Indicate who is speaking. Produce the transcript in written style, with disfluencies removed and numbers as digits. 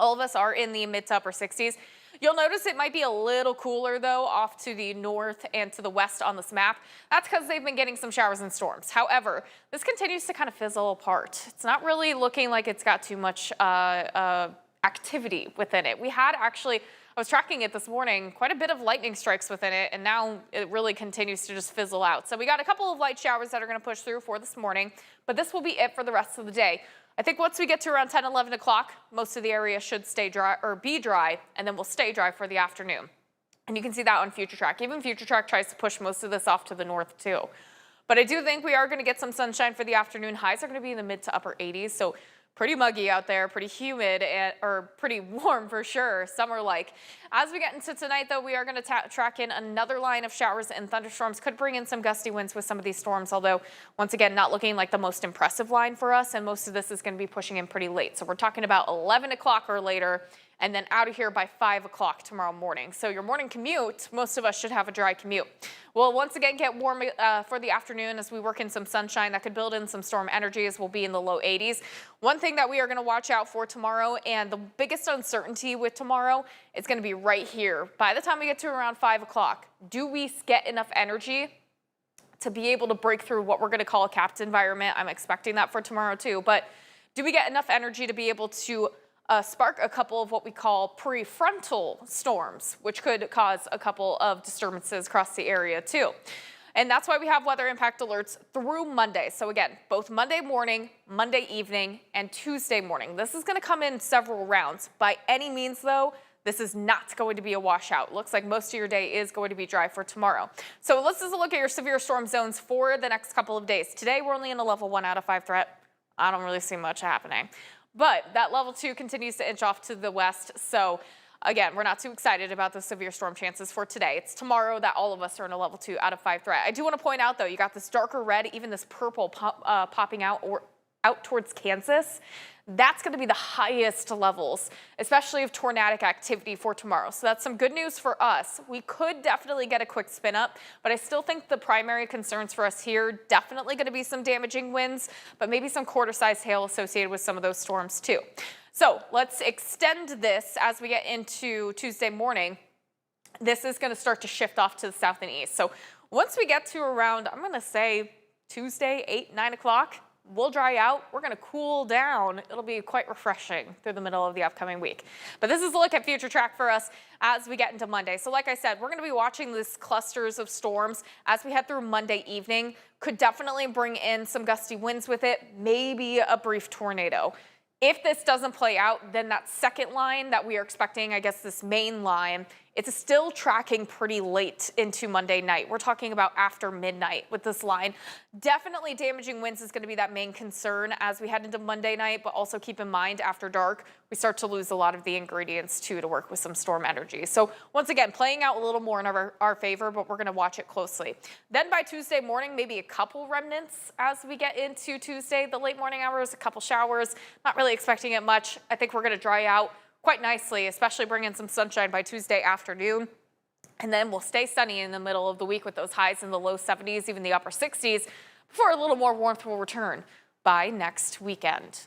Speaker 1: All of us are in the mid to upper 60s. You'll notice it might be a little cooler though off to the north and to the west on this map. That's because they've been getting some showers and storms. However, this continues to kind of fizzle apart. It's not really looking like it's got too much activity within it. We had actually, I was tracking it this morning, quite a bit of lightning strikes within it, and now it really continues to just fizzle out. So we got a couple of light showers that are going to push through for this morning, but this will be it for the rest of the day. I think once we get to around 10, 11 o'clock, most of the area should stay dry or be dry, and then we'll stay dry for the afternoon. And you can see that on FutureTrack. Even FutureTrack tries to push most of this off to the north too. But I do think we are going to get some sunshine for the afternoon. Highs are going to be in the mid to upper 80s, so pretty muggy out there, pretty humid, or pretty warm for sure, summer-like. As we get into tonight, though, we are going to track in another line of showers and thunderstorms. Could bring in some gusty winds with some of these storms, although, once again, not looking like the most impressive line for us, and most of this is going to be pushing in pretty late. So we're talking about 11 o'clock or later, and then out of here by 5 o'clock tomorrow morning. So your morning commute, most of us should have a dry commute. We'll once again get warm for the afternoon as we work in some sunshine. That could build in some storm energies. We'll be in the low 80s. One thing that we are going to watch out for tomorrow, and the biggest uncertainty with tomorrow, is going to be right here. By the time we get to around 5 o'clock, do we get enough energy to be able to break through what we're going to call a capped environment? I'm expecting that for tomorrow too, but do we get enough energy to be able to spark a couple of what we call prefrontal storms, which could cause a couple of disturbances across the area too. And that's why we have weather impact alerts through Monday. So again, both Monday morning, Monday evening, and Tuesday morning. This is going to come in several rounds. By any means though, this is not going to be a washout. Looks like most of your day is going to be dry for tomorrow. So let's just look at your severe storm zones for the next couple of days. Today, we're only in a level 1 out of 5 threat. I don't really see much happening. But that level 2 continues to inch off to the west. So again, we're not too excited about the severe storm chances for today. It's tomorrow that all of us are in a level 2 out of 5 threat. I do want to point out though, you got this darker red, even this purple popping out towards Kansas. That's going to be the highest levels, especially of tornadic activity for tomorrow. So that's some good news for us. We could definitely get a quick spin up, but I still think the primary concerns for us here definitely going to be some damaging winds, but maybe some quarter-sized hail associated with some of those storms too. So let's extend this as we get into Tuesday morning. This is going to start to shift off to the south and east. So once we get to around, I'm going to say Tuesday, 8, 9 o'clock, we'll dry out. We're going to cool down. It'll be quite refreshing through the middle of the upcoming week. But this is a look at FutureTrack for us as we get into Monday. So like I said, we're going to be watching these clusters of storms as we head through Monday evening. Could definitely bring in some gusty winds with it, maybe a brief tornado. If this doesn't play out, then that second line that we are expecting, I guess this main line, it's still tracking pretty late into Monday night. We're talking about after midnight with this line. Definitely damaging winds is going to be that main concern as we head into Monday night, but also keep in mind after dark, we start to lose a lot of the ingredients too to work with some storm energy. So once again, playing out a little more in our favor, but we're going to watch it closely. Then by Tuesday morning, maybe a couple remnants as we get into Tuesday, the late morning hours, a couple showers. Not really expecting it much. I think we're going to dry out quite nicely, especially bring in some sunshine by Tuesday afternoon. And then we'll stay sunny in the middle of the week with those highs in the low 70s, even the upper 60s, before a little more warmth will return by next weekend.